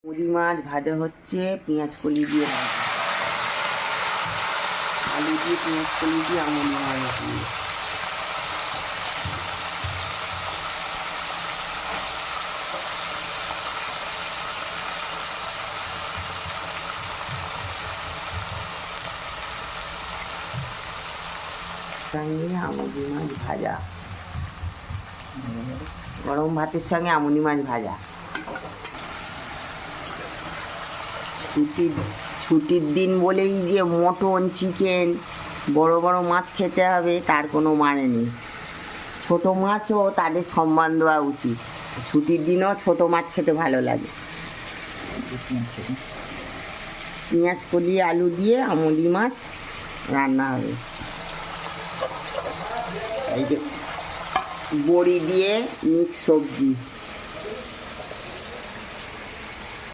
মুড়ি মাছ ভাজা হচ্ছে পেঁয়াজ কলি দিয়ে ভাজা, আলু দিয়ে পেঁয়াজ কলি দিয়ে আমুদি মাছ দিয়ে। সঙ্গে আমুদি মাছ ভাজা, গরম ভাতের সঙ্গে আমুদি মাছ ভাজা। ছুটির দিন বলেই যে মটন চিকেন বড় বড় মাছ খেতে হবে তার কোনো মানে নেই। ছোটো মাছও তাদের সম্মান দেওয়া উচিত। ছুটির দিনও ছোটো মাছ খেতে ভালো লাগে। পেঁয়াজ কলি আলু দিয়ে আমুদি মাছ রান্না হবে। এই যে বড়ি দিয়ে মিক্স সবজি।